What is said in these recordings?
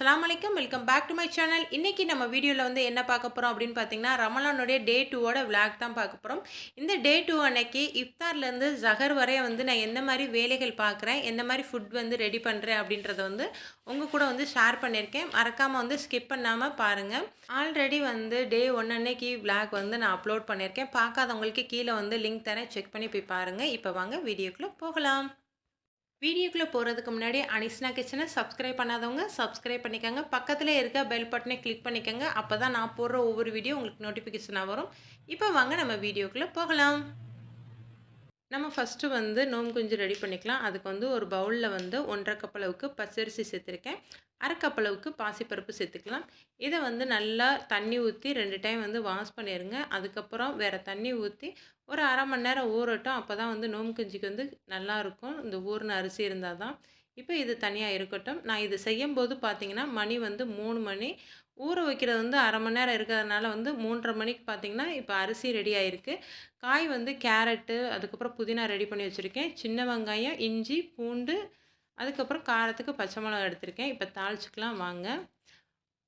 அஸ்ஸலாமு அலைக்கும். Welcome back to my channel. இன்றைக்கி நம்ம வீடியோவில் வந்து என்ன பார்க்க போகிறோம் அப்படின்னு பார்த்தீங்கன்னா, ரமலானுடைய டே 2ஓட விளாக் தான் பார்க்க போகிறோம். இந்த டே 2 அன்னைக்கு இஃப்தார்லேருந்து ஜஹர் வரைய வந்து நான் எந்த மாதிரி வேலைகள் பார்க்குறேன், எந்த மாதிரி ஃபுட் வந்து ரெடி பண்ணுறேன் அப்படின்றத வந்து உங்கள் கூட வந்து ஷேர் பண்ணியிருக்கேன். மறக்காமல் வந்து ஸ்கிப் பண்ணாமல் பாருங்கள். ஆல்ரெடி வந்து டே 1 அன்னைக்கு விளாக் வந்து நான் அப்லோட் பண்ணியிருக்கேன். பார்க்காதவங்களுக்கு கீழே வந்து லிங்க் தரேன், செக் பண்ணி போய் பாருங்கள். இப்போ வாங்க வீடியோக்குள்ளே போகலாம். வீடியோக்குள்ளே போகிறதுக்கு முன்னாடி அனிஷ்னா கிச்சனை சப்ஸ்கிரைப் பண்ணாதவங்க சப்ஸ்கிரைப் பண்ணிக்கோங்க. பக்கத்தில் இருக்க பெல் பட்டனை கிளிக் பண்ணிக்கோங்க. அப்போ தான் நான் போடுற ஒவ்வொரு வீடியோ உங்களுக்கு நோட்டிஃபிகேஷனாக வரும். இப்போ வாங்க நம்ம வீடியோக்குள்ளே போகலாம். நம்ம ஃபஸ்ட்டு வந்து நோம்பு குஞ்சு ரெடி பண்ணிக்கலாம். அதுக்கு வந்து ஒரு பவுலில் வந்து 1.5 கப் அளவுக்கு பச்சரிசி சேர்த்துருக்கேன். 1/2 கப் அளவுக்கு பாசிப்பருப்பு சேர்த்துக்கலாம். இதை வந்து நல்லா தண்ணி ஊற்றி 2 டைம் வந்து வாஷ் பண்ணிடுங்க. அதுக்கப்புறம் வேறு தண்ணி ஊற்றி ஒரு 1/2 மணி நேரம் ஊறட்டும். அப்போ தான் வந்து நோம்பு கஞ்சிக்கு வந்து நல்லாயிருக்கும். இந்த ஊறின அரிசி இருந்தால் தான். இப்போ இது தனியாக இருக்கட்டும். நான் இது செய்யும்போது பார்த்தீங்கன்னா மணி வந்து 3 மணி. ஊற வைக்கிறது வந்து 1/2 மணி நேரம் இருக்கிறதுனால வந்து 3:30 மணிக்கு பார்த்தீங்கன்னா இப்போ அரிசி ரெடி ஆகிருக்கு. காய் வந்து கேரட்டு, அதுக்கப்புறம் புதினா ரெடி பண்ணி வச்சுருக்கேன். சின்ன வெங்காயம், இஞ்சி, பூண்டு, அதுக்கப்புறம் காரத்துக்கு பச்சை மிளகா எடுத்திருக்கேன். இப்போ தாளிச்சுக்கலாம் வாங்க.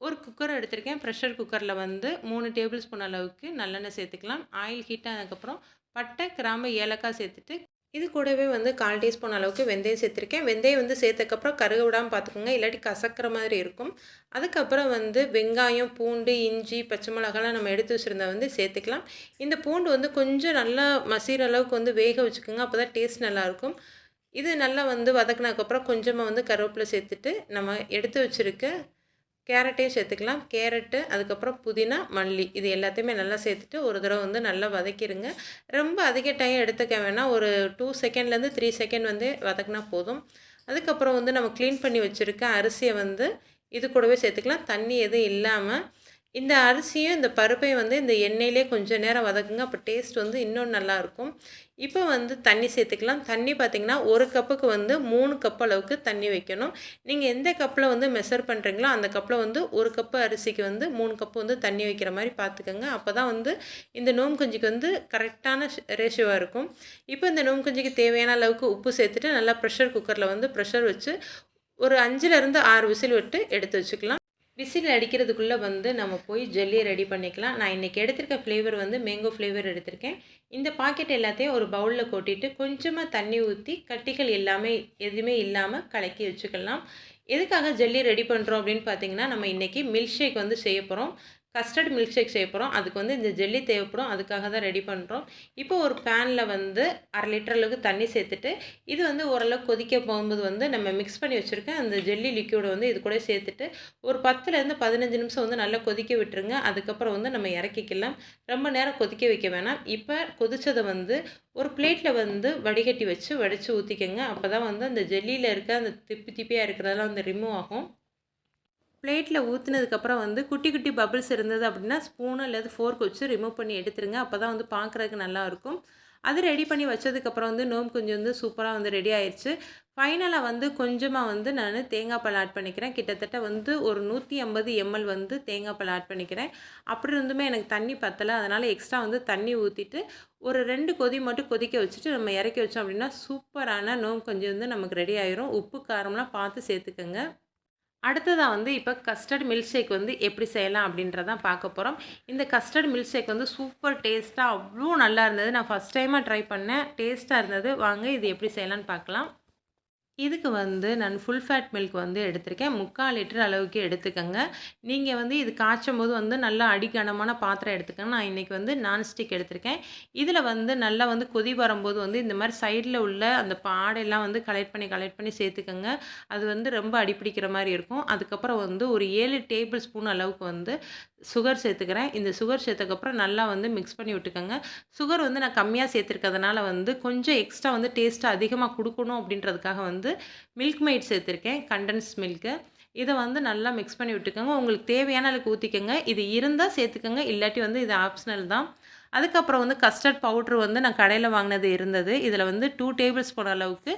ஒரு குக்கர் எடுத்திருக்கேன். ப்ரெஷர் குக்கரில் வந்து 3 டேபிள் ஸ்பூன் அளவுக்கு நல்லெண்ணெய் சேர்த்துக்கலாம். ஆயில் ஹீட் ஆனதுக்கப்புறம் பட்டை, கிராம்பு, ஏலக்காய் சேர்த்துட்டு இது கூடவே வந்து 1/4 டீஸ்பூன் அளவுக்கு வெந்தயம் சேர்த்துருக்கேன். வெந்தயம் வந்து சேர்த்ததுக்கப்புறம் கருக விடாமல் பார்த்துக்கோங்க, இல்லாட்டி கசக்கிற மாதிரி இருக்கும். அதுக்கப்புறம் வந்து வெங்காயம், பூண்டு, இஞ்சி, பச்சை மிளகாலாம் நம்ம எடுத்து வச்சுருந்தா வந்து சேர்த்துக்கலாம். இந்த பூண்டு வந்து கொஞ்சம் நல்லா மசிகிற அளவுக்கு வந்து வேக வச்சுக்கோங்க, அப்போ தான் டேஸ்ட் நல்லாயிருக்கும். இது நல்லா வந்து வதக்கினதுக்கப்புறம் கொஞ்சமாக வந்து கருவேப்பிலை சேர்த்துட்டு நம்ம எடுத்து வச்சுருக்க கேரட்டையும் சேர்த்துக்கலாம். கேரட்டு, அதுக்கப்புறம் புதினா, மல்லி இது எல்லாத்தையுமே நல்லா சேர்த்துட்டு ஒரு தடவை வந்து நல்லா வதக்கிடுங்க. ரொம்ப அதிக டைம் எடுத்துக்க வேணாம். ஒரு 2 செகண்ட்லேருந்து 3 செகண்ட் வந்து வதக்கினா போதும். அதுக்கப்புறம் வந்து நம்ம க்ளீன் பண்ணி வச்சுருக்க அரிசியை வந்து இது கூடவே சேர்த்துக்கலாம். தண்ணி எதுவும் இல்லாமல் இந்த அரிசியும் இந்த பருப்பையும் வந்து இந்த எண்ணெயிலே கொஞ்சம் நேரம் வதக்குங்க. அப்போ டேஸ்ட் வந்து இன்னும் நல்லாயிருக்கும். இப்போ வந்து தண்ணி சேர்த்துக்கலாம். தண்ணி பார்த்திங்கன்னா 1 கப்புக்கு வந்து 3 கப் அளவுக்கு தண்ணி வைக்கணும். நீங்கள் எந்த கப்பில் வந்து மெஷர் பண்ணுறீங்களோ அந்த கப்பில் வந்து 1 கப்பு அரிசிக்கு வந்து 3 கப்பு வந்து தண்ணி வைக்கிற மாதிரி பார்த்துக்கோங்க. அப்போ தான் வந்து இந்த நோம்பு கஞ்சிக்கு வந்து கரெக்டான ரேஷியோவாக இருக்கும். இப்போ இந்த நோம்பு கஞ்சிக்கு தேவையான அளவுக்கு உப்பு சேர்த்துட்டு நல்லா ப்ரெஷர் குக்கரில் வந்து ப்ரெஷர் வச்சு ஒரு 5லேருந்து 6 விசில் விட்டு எடுத்து வச்சுக்கலாம். விசில் அடிக்கிறதுக்குள்ளே வந்து நம்ம போய் ஜெல்லியை ரெடி பண்ணிக்கலாம். நான் இன்றைக்கி எடுத்திருக்க ஃப்ளேவர் வந்து மேங்கோ ஃப்ளேவர் எடுத்திருக்கேன். இந்த பாக்கெட் எல்லாத்தையும் ஒரு பவுலில் கொட்டிட்டு கொஞ்சமாக தண்ணி ஊற்றி கட்டிகள் எல்லாமே எதுவுமே இல்லாமல் கலக்கி வச்சுக்கலாம். எதுக்காக ஜெல்லி ரெடி பண்ணுறோம் அப்படின்னு பார்த்தீங்கன்னா, நம்ம இன்றைக்கி மில்க் ஷேக் வந்து செய்ய போகிறோம். கஸ்டர்ட் மில்க் ஷேக் செய்ய போகிறோம். அதுக்கு வந்து இந்த ஜெல்லி தேவைப்படும். அதுக்காக தான் ரெடி பண்ணுறோம். இப்போ ஒரு பேனில் வந்து 1/2 லிட்டர் அளவுக்கு தண்ணி சேர்த்துட்டு இது வந்து ஓரளவுக்கு கொதிக்க போகும்போது வந்து நம்ம மிக்ஸ் பண்ணி வச்சுருக்க அந்த ஜெல்லி லிக்யூடை வந்து இது கூட சேர்த்துட்டு ஒரு 10லேருந்து 15 நிமிஷம் வந்து நல்லா கொதிக்க விட்டுருங்க. அதுக்கப்புறம் வந்து நம்ம இறக்கிக்கலாம். ரொம்ப நேரம் கொதிக்க வைக்க வேணாம். இப்போ கொதித்ததை வந்து ஒரு பிளேட்டில் வந்து வடிகட்டி வச்சு வடித்து ஊற்றிக்கங்க. அப்போ தான் வந்து அந்த ஜெல்லியில் இருக்க அந்த திப்பி திப்பியாக இருக்கிறதெல்லாம் வந்து ரிமூவ் ஆகும். பிளேட்டில் ஊற்றுனதுக்கப்புறம் வந்து குட்டி குட்டி பபிள்ஸ் இருந்தது அப்படின்னா ஸ்பூனு அல்லது ஃபோர்க் வச்சு ரிமூவ் பண்ணி எடுத்துருங்க. அப்போ தான் வந்து பார்க்குறதுக்கு நல்லாயிருக்கும். அது ரெடி பண்ணி வச்சதுக்கப்புறம் வந்து நோம்பு கொஞ்சம் வந்து சூப்பராக வந்து ரெடி ஆயிடுச்சு. ஃபைனலாக வந்து கொஞ்சமாக வந்து நான் தேங்காய் பால் ஆட் பண்ணிக்கிறேன். கிட்டத்தட்ட வந்து ஒரு 150 ml வந்து தேங்காய் பால் ஆட் பண்ணிக்கிறேன். அப்படி இருந்துமே எனக்கு தண்ணி பத்தலை, அதனால் எக்ஸ்ட்ரா வந்து தண்ணி ஊற்றிட்டு ஒரு 2 கொதி மட்டும் கொதிக்க வச்சுட்டு நம்ம இறக்கி வச்சோம் அப்படின்னா சூப்பரான நோம்பு கொஞ்சம் வந்து நமக்கு ரெடி ஆயிரும். உப்பு காரம்லாம் பார்த்து சேர்த்துக்கங்க. அடுத்ததாக வந்து இப்போ கஸ்டர்ட் மில்க் ஷேக் வந்து எப்படி செய்யலாம் அப்படின்றதான் பார்க்க போகிறோம். இந்த கஸ்டர்ட் மில்க் ஷேக் வந்து சூப்பர் டேஸ்ட்டாக அவ்வளோ நல்லா இருந்தது. நான் ஃபஸ்ட் டைமாக ட்ரை பண்ணேன். டேஸ்ட்டாக இருந்தது. வாங்க இது எப்படி செய்யலான்னு பார்க்கலாம். இதுக்கு வந்து நான் ஃபுல் ஃபேட் மில்க் வந்து எடுத்திருக்கேன். 3/4 லிட்டர் அளவுக்கு எடுத்துக்கோங்க. நீங்கள் வந்து இது காய்ச்சும் போது வந்து நல்லா அடிக்கனமான பாத்திரம் எடுத்துக்கோங்க. நான் இன்றைக்கி வந்து நான்ஸ்டிக் எடுத்திருக்கேன். இதில் வந்து நல்லா வந்து கொதி வரும்போது வந்து இந்த மாதிரி சைடில் உள்ள அந்த பாடையெல்லாம் வந்து கலெக்ட் பண்ணி சேர்த்துக்கோங்க. அது வந்து ரொம்ப அடிப்பிடிக்கிற மாதிரி இருக்கும். அதுக்கப்புறம் வந்து ஒரு 7 டேபிள் ஸ்பூன் அளவுக்கு வந்து சுகர் சேர்த்துக்கிறேன். இந்த சுகர் சேர்த்ததுக்கப்புறம் நல்லா வந்து மிக்ஸ் பண்ணி விட்டுக்கோங்க. சுகர் வந்து நான் கம்மியாக சேர்த்துருக்கிறதுனால வந்து கொஞ்சம் எக்ஸ்ட்ரா வந்து டேஸ்ட்டு அதிகமாக கொடுக்கணும் அப்படின்றதுக்காக வந்து மில்க் மெய்ட் சேர்த்துருக்கேன், கண்டன்ஸ் மில்க்கு. இதை வந்து நல்லா மிக்ஸ் பண்ணி விட்டுக்கோங்க. உங்களுக்கு தேவையான அளவுக்கு ஊற்றிக்கோங்க. இது இருந்தால் சேர்த்துக்கோங்க, இல்லாட்டி வந்து இது ஆப்ஷனல் தான். அதுக்கப்புறம் வந்து கஸ்டர்ட் பவுட்ரு வந்து நான் கடையில் வாங்கினது இருந்தது. இதில் வந்து 2 டேபிள் ஸ்பூன் அளவுக்கு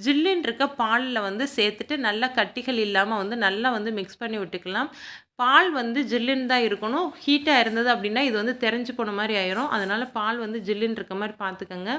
ஜில்லுன்னு இருக்க பாலில் வந்து சேர்த்துட்டு நல்லா கட்டிகள் இல்லாமல் வந்து நல்லா வந்து மிக்ஸ் பண்ணி விட்டுக்கலாம். பால் வந்து ஜில்லுன்னு தான் இருக்கணும். ஹீட்டா இருந்தது அப்படின்னா, இது வந்து தெறஞ்சு போன மாரி ஆயிரும். அதனால பால் வந்து ஜில்லுன்னு இருக்க மாரி பார்த்துக்கங்க.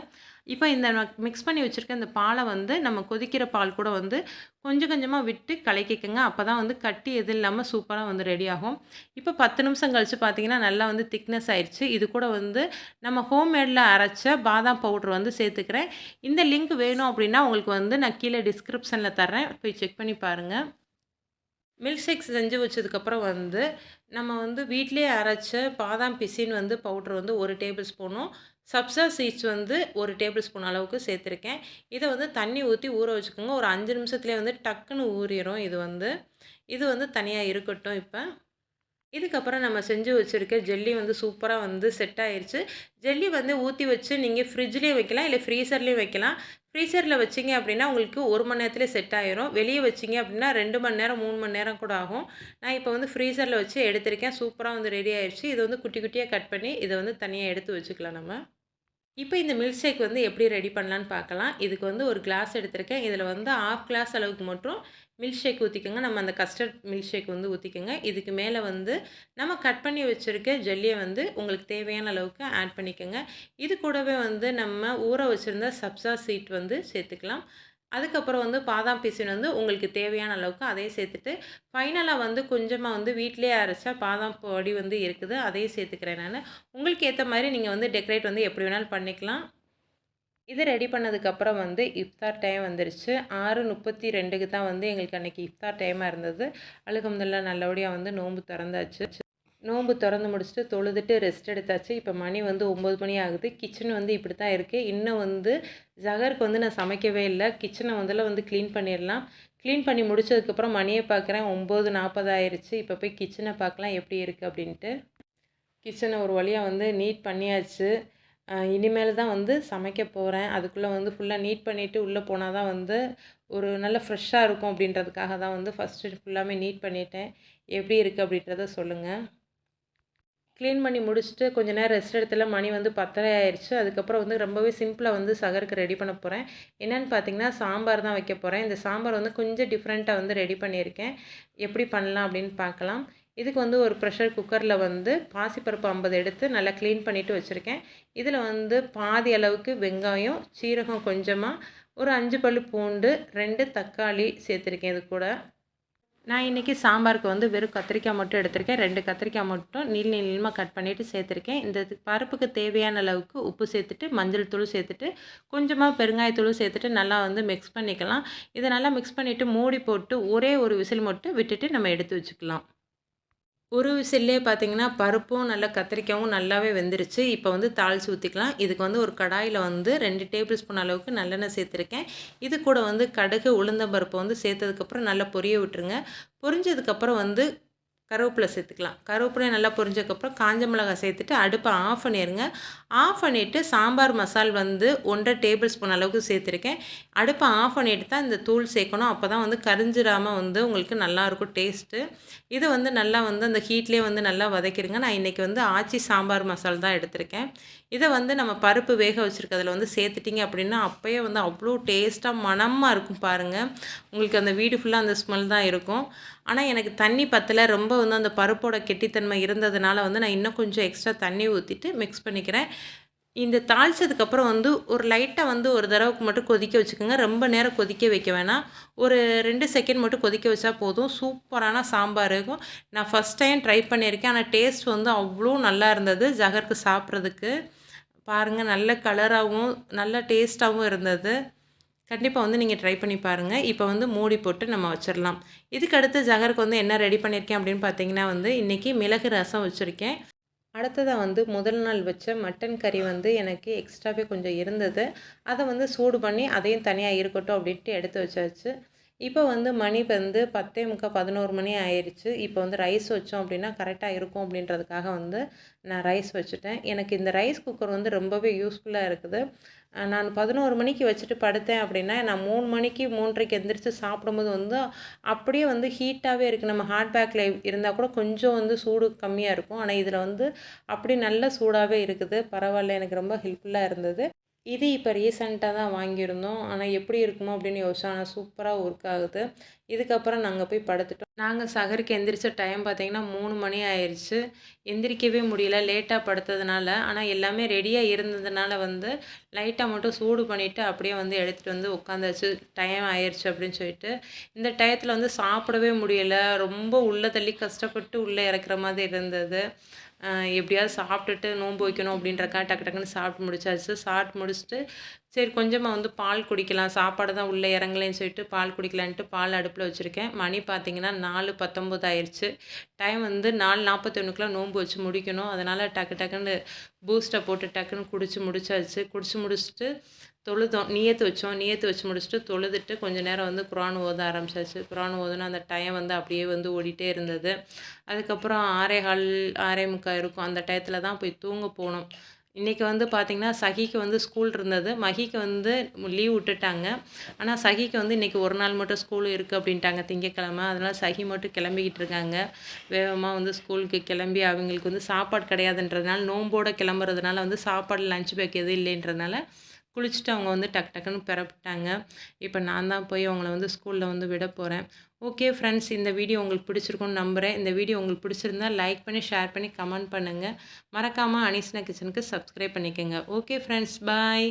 இப்ப இந்த மிக்ஸ் பண்ணி வச்சிருக்க இந்த பால வந்து நம்ம கொதிக்கிற பால் கூட வந்து கொஞ்சம் கொஞ்சமா விட்டு கலக்கிக்கங்க. அப்பதான் வந்து கட்டி எதுவும் இல்லாம சூப்பரா வந்து ரெடி ஆகும். இப்ப 10 நிமிஷம் கழிச்சு பார்த்தீங்கன்னா, நல்லா வந்து திக்னஸ் ஆயிருச்சு. இது கூட வந்து நம்ம ஹோம்மேட்ல அரைச்ச பாதாம் பவுடர் வந்து சேர்த்துக்கிறேன். இந்த லிங்க் வேணும் அப்படின்னா, உங்களுக்கு வந்து நான் கீழ டிஸ்கிரிப்ஷன்ல தர்றேன். போய் செக் பண்ணி பாருங்க. மில்க் ஷேக் செஞ்சு வச்சதுக்கப்புறம் வந்து, நம்ம வந்து வீட்லயே அரைச்ச பாதாம் பிசின் வந்து பவுடர் வந்து 1 டேபிள் ஸ்பூனும், சப்ஸா சீட்ஸ் வந்து 1 டேபிள் ஸ்பூன் அளவுக்கு சேர்த்துருக்கேன். இத வந்து தண்ணி ஊத்தி ஊற வச்சுக்கோங்க. ஒரு 5 நிமிஷத்துலயே வந்து டக்குன்னு ஊறிரும் இது வந்து. இது வந்து தனியா இருக்கட்டும் இப்ப. இதுக்கப்புறம் நம்ம செஞ்சு வச்சிருக்க ஜெல்லி வந்து சூப்பரா வந்து செட் ஆயிருச்சு. ஜெல்லி வந்து ஊத்தி வச்சு நீங்க ஃப்ரிட்ஜ்லயே வைக்கலாம், இல்ல ஃப்ரீசர்லயும் வைக்கலாம். ஃப்ரீசர்ல வச்சீங்க அப்படின்னா, உங்களுக்கு 1 மணி நேரத்திலே செட் ஆயிரும். வெளிய வச்சீங்க அப்படின்னா 2 மணி நேரம், 3 மணி நேரம் கூட ஆகும். நான் இப்ப வந்து ஃப்ரீசர்ல வச்சு எடுத்திருக்கேன். சூப்பரா வந்து ரெடி ஆயிருச்சு. இத வந்து குட்டி குட்டியா கட் பண்ணி, இத வந்து தனியா எடுத்து வச்சுக்கலாம் நம்ம. இப்ப இந்த மில்க் ஷேக் வந்து எப்படி ரெடி பண்ணலான்னு பார்க்கலாம். இதுக்கு வந்து ஒரு கிளாஸ் எடுத்திருக்கேன். இதில வந்து 1/2 கிளாஸ் அளவுக்கு மட்டும் மில்க் ஷேக் ஊத்திக்கோங்க. நம்ம அந்த கஸ்டர்ட் மில்க் ஷேக் வந்து ஊத்திக்கோங்க. இதுக்கு மேல வந்து நம்ம கட் பண்ணி வச்சிருக்க ஜெல்லிய வந்து உங்களுக்கு தேவையான அளவுக்கு ஆட் பண்ணிக்கோங்க. இது கூடவே வந்து நம்ம ஊற வச்சிருந்த சப்ஸா சீட் வந்து சேர்த்துக்கலாம். அதுக்கப்புறம் வந்து பாதாம் பிசின் வந்து உங்களுக்கு தேவையான அளவுக்கு அதையும் சேர்த்துட்டு, ஃபைனலா வந்து கொஞ்சமா வந்து வீட்லயே அரைச்ச பாதாம் பொடி வந்து இருக்குது. அதையும் சேர்த்துக்கிறேன் நானு. உங்களுக்கு ஏத்த மாரி நீங்க வந்து டெக்கரேட் வந்து எப்படி வேணாலும் பண்ணிக்கலாம். இது ரெடி பண்ணதுக்கப்புறம் வந்து இஃப்தார் டைம் வந்துருச்சு. 6:32க்கு தான் வந்து எங்களுக்கு அன்னைக்கு இஃப்தார் டைமா இருந்தது. அல்ஹம்துலில்லாஹ் நல்லபடியா வந்து நோன்பு தொறந்தாச்சு. நோன்பு தொறந்து முடிச்சுட்டு தொழுதுட்டு ரெஸ்ட் எடுத்தாச்சு. இப்போ மணி வந்து 9 மணி ஆகுது. கிச்சன் வந்து இப்படி தான் இருக்கு. இன்னும் வந்து ஜஹருக்கு வந்து நான் சமைக்கவே இல்ல. கிச்சன முதல்ல வந்து கிளீன் பண்ணிரலாம். கிளீன் பண்ணி முடிச்சதுக்கப்புறம் மணிய பார்க்குறேன் 9:40 ஆயிருச்சு. இப்போ போய் கிச்சன பார்க்கலாம் எப்படி இருக்கு அப்படின்ட்டு. கிச்சன ஒரு வழியா வந்து நீட் பண்ணியாச்சு. இனிமேல் தான் வந்து சமைக்க போறேன். அதுக்குள்ள வந்து ஃபுல்லா நீட் பண்ணிட்டு உள்ள போனா தான் வந்து ஒரு நல்ல ஃப்ரெஷ்ஷா இருக்கும் அப்படின்றதுக்காக தான் வந்து ஃபர்ஸ்ட்டு ஃபுல்லாமே நீட் பண்ணிட்டேன். எப்படி இருக்கு அப்படின்றத சொல்லுங்க. க்ளீன் பண்ணி முடிச்சுட்டு கொஞ்ச நேரம் ரெஸ்ட் எடுத்துல மணி வந்து 10:30 ஆயிருச்சு. அதுக்கப்புறம் வந்து ரொம்பவே சிம்பிளா வந்து சகருக்கு ரெடி பண்ண போறேன். என்னன்னு பார்த்தீங்கன்னா, சாம்பார் தான் வைக்க போறேன். இந்த சாம்பார் வந்து கொஞ்சம் டிஃப்ரெண்ட்டா வந்து ரெடி பண்ணியிருக்கேன். எப்படி பண்ணலாம் அப்படின்னு பார்க்கலாம். இதுக்கு வந்து ஒரு ப்ரெஷர் குக்கர்ல வந்து பாசிப்பருப்பு 50 எடுத்து நல்லா க்ளீன் பண்ணிட்டு வச்சுருக்கேன். இதில வந்து பாதி அளவுக்கு வெங்காயம், சீரகம் கொஞ்சமா, ஒரு 5 பல்லு பூண்டு, 2 தக்காளி சேர்த்துருக்கேன் இது கூட. நான் இன்றைக்கி சாம்பாருக்கு வந்து வெறும் கத்திரிக்காய் மட்டும் எடுத்திருக்கேன். 2 கத்திரிக்காய் மட்டும் நீளமா கட் பண்ணிவிட்டு சேர்த்துருக்கேன். இந்த பருப்புக்கு தேவையான அளவுக்கு உப்பு சேர்த்துட்டு, மஞ்சள் தூள் சேர்த்துட்டு, கொஞ்சமாக பெருங்காயத்தூளும் சேர்த்துட்டு நல்லா வந்து மிக்ஸ் பண்ணிக்கலாம். இதை நல்லா மிக்ஸ் பண்ணிவிட்டு மூடி போட்டு ஒரே ஒரு விசில் மட்டும் விட்டுட்டு நம்ம எடுத்து வச்சுக்கலாம். ஒரு விசில்லே பார்த்தீங்கன்னா, பருப்பும் நல்லா கத்திரிக்காயும் நல்லாவே வெந்துருச்சு. இப்போ வந்து தாளிச்சு ஊத்திக்கலாம். இதுக்கு வந்து ஒரு கடாயில வந்து 2 டேபிள் ஸ்பூன் அளவுக்கு நல்லெண்ணெய் சேர்த்துருக்கேன். இது கூட வந்து கடுகு, உளுந்தம் பருப்பு வந்து சேர்த்ததுக்கப்புறம் நல்லா பொரிய விட்டுருங்க. பொரிஞ்சதுக்கப்புறம் வந்து கருவேப்பிலை சேர்த்துக்கலாம். கருவேப்பிலை நல்லா பொரிஞ்சதுக்கப்புறம் காஞ்ச மிளகாய் சேர்த்துட்டு அடுப்பை ஆஃப் பண்ணிடுங்க. ஆஃப் பண்ணிவிட்டு சாம்பார் மசால் வந்து 1 1/2 டேபிள் ஸ்பூன் அளவுக்கு சேர்த்துருக்கேன். அடுப்பை ஆஃப் பண்ணிவிட்டு தான் இந்த தூள் சேர்க்கணும். அப்போ தான் வந்து கரிஞ்சிராமல் வந்து உங்களுக்கு நல்லாயிருக்கும் டேஸ்ட்டு. இது வந்து நல்லா வந்து அந்த ஹீட்லேயே வந்து நல்லா வதக்கிடுங்க. நான் இன்றைக்கி வந்து ஆச்சி சாம்பார் மசால் தான் எடுத்திருக்கேன். இதை வந்து நம்ம பருப்பு வேக வச்சுருக்கிறதுல வந்து சேர்த்துட்டிங்க அப்படின்னா அப்போயே வந்து அவ்வளோ டேஸ்ட்டாக மணமாக இருக்கும் பாருங்கள். உங்களுக்கு அந்த வீடு ஃபுல்லாக அந்த ஸ்மெல் தான் இருக்கும். ஆனால் எனக்கு தண்ணி பத்தலை. ரொம்ப வந்து அந்த பருப்போட கெட்டித்தன்மை இருந்ததுனால வந்து நான் இன்னும் கொஞ்சம் எக்ஸ்ட்ரா தண்ணி ஊற்றிட்டு மிக்ஸ் பண்ணிக்கிறேன். இந்த தாளிச்சதுக்கப்புறம் வந்து ஒரு லைட்டாக வந்து ஒரு தடவைக்கு மட்டும் கொதிக்க வச்சுக்கோங்க. ரொம்ப நேரம் கொதிக்க வைக்க வேணாம். ஒரு 2 செகண்ட் மட்டும் கொதிக்க வச்சா போதும். சூப்பரான சாம்பார் இருக்கும். நான் ஃபஸ்ட் டைம் ட்ரை பண்ணியிருக்கேன். ஆனால் டேஸ்ட் வந்து அவ்வளோ நல்லா இருந்தது ஜஹருக்கு சாப்பிட்றதுக்கு. பாருங்கள் நல்ல கலராகவும் நல்ல டேஸ்ட்டாகவும் இருந்தது. கண்டிப்பாக வந்து நீங்கள் ட்ரை பண்ணி பாருங்கள். இப்போ வந்து மூடி போட்டு நம்ம வச்சிடலாம். இதுக்கு அடுத்து ஜஹருக்கு வந்து என்ன ரெடி பண்ணியிருக்கேன் அப்படின்னு பார்த்தீங்கன்னா வந்து இன்றைக்கி மிளகு ரசம் வச்சுருக்கேன். அடுத்ததாக வந்து முதல் நாள் வச்ச மட்டன் கறி வந்து எனக்கு எக்ஸ்ட்ராவே கொஞ்சம் இருந்தது. அதை வந்து சூடு பண்ணி அதையும் தனியாக இருக்கட்டும் அப்படின்ட்டு எடுத்து வச்சாச்சு. இப்போ வந்து மணி வந்து 10:45 11 மணி ஆயிடுச்சு. இப்போ வந்து ரைஸ் வச்சோம் அப்படின்னா கரெக்டாக இருக்கும் அப்படின்றதுக்காக வந்து நான் ரைஸ் வச்சுட்டேன். எனக்கு இந்த ரைஸ் குக்கர் வந்து ரொம்பவே யூஸ்ஃபுல்லாக இருக்குது. நான் 11 மணிக்கு வச்சுட்டு படுத்தேன் அப்படின்னா, நான் 3 மணிக்கு 3:30க்கு எந்திரிச்சு சாப்பிடும்போது வந்து அப்படியே வந்து ஹீட்டாகவே இருக்குது. நம்ம ஹாட் பேக்கில் இருந்தால் கூட கொஞ்சம் வந்து சூடு கம்மியாக இருக்கும். ஆனால் இதில் வந்து அப்படி நல்ல சூடாகவே இருக்குது. பரவாயில்ல, எனக்கு ரொம்ப ஹெல்ப்ஃபுல்லாக இருந்தது. இது இப்போ ரீசெண்டாக தான் வாங்கியிருந்தோம். ஆனா எப்படி இருக்குமோ அப்படின்னு யோசிச்சோம். ஆனா சூப்பரா ஒர்க் ஆகுது. இதுக்கப்புறம் நாங்க போய் படுத்துட்டோம். நாங்க சஹருக்கு எந்திரிச்ச டைம் பார்த்தீங்கன்னா 3 மணி ஆயிருச்சு. எந்திரிக்கவே முடியல. லேட்டா படுத்ததுனால. ஆனா எல்லாமே ரெடியா இருந்ததுனால வந்து லைட்டா மட்டும் சூடு பண்ணிட்டு அப்படியே வந்து எடுத்துட்டு வந்து உட்காந்தாச்சு. டைம் ஆயிருச்சு அப்படின்னு சொல்லிட்டு. இந்த டயத்துல வந்து சாப்பிடவே முடியல. ரொம்ப உள்ள தள்ளி கஷ்டப்பட்டு உள்ள இறக்குற மாதிரி இருந்தது. எப்படியாவது சாப்பிட்டுட்டு நோன்பு வைக்கணும் அப்படின்றக்காக டக்கு டக்குன்னு சாப்பிட்டு முடிச்சாச்சு. சாப்பிட்டு முடிச்சுட்டு சரி கொஞ்சமா வந்து பால் குடிக்கலாம். சாப்பாடு தான் உள்ளே இறங்கலேன்னு சொல்லிட்டு பால் குடிக்கலான்ட்டு பால் அடுப்பில வச்சுருக்கேன். மணி பார்த்தீங்கன்னா 4:19 ஆயிருச்சு. டைம் வந்து 4:41க்குலாம் நோன்பு வச்சு முடிக்கணும். அதனால் டக்கு டக்குன்னு பூஸ்ட்டை போட்டு டக்குன்னு குடிச்சு முடிச்சாச்சு. குடிச்சு முடிச்சுட்டு தொழுதோம். நியத்து வச்சோம். நியத்து வச்சு முடிச்சுட்டு தொழுதுட்டு கொஞ்ச நேரம் வந்து குர்ஆன் ஓத ஆரம்பிச்சாச்சு. குர்ஆன் ஓதுனா அந்த டைம் வந்து அப்படியே வந்து ஓடிட்டே இருந்தது. அதுக்கப்புறம் 6:15 6:45 இருக்கும். அந்த டயத்துல தான் போய் தூங்க போனோம். இன்னைக்கு வந்து பார்த்தீங்கன்னா, சஹிக்கு வந்து ஸ்கூல் இருந்தது. மஹிக்கு வந்து லீவ் விட்டுட்டாங்க. ஆனா, சஹிக்கு வந்து இன்னைக்கு ஒரு நாள் மட்டும் ஸ்கூல் இருக்கு அப்படின்ட்டாங்க திங்கட்கிழமை. அதனால சஹி மட்டும் கிளம்பிக்கிட்டு இருக்காங்க. வேகமா வந்து ஸ்கூலுக்கு கிளம்பி அவங்களுக்கு வந்து சாப்பாடு கிடையாதுன்றதுனால, நோம்போட கிளம்புறதுனால வந்து சாப்பாடு லஞ்ச் பேக் எதுவும் இல்லைன்றதுனால, குளிச்சுட்டு அவங்க வந்து டக்கு டக்குன்னு பெறப்பிட்டாங்க. இப்ப நான் தான் போய் அவங்கள வந்து ஸ்கூல்ல வந்து விட போறேன். ஓகே ஃப்ரெண்ட்ஸ், இந்த வீடியோ உங்களுக்கு பிடிச்சிருக்கும்னு நம்புறேன். இந்த வீடியோ உங்களுக்கு பிடிச்சிருந்தா லைக் பண்ணி, ஷேர் பண்ணி, கமெண்ட் பண்ணுங்க. மறக்காம அனீஸ்னா கிச்சனுக்கு சப்ஸ்கிரைப் பண்ணிக்கங்க. ஓகே ஃப்ரெண்ட்ஸ், பாய்.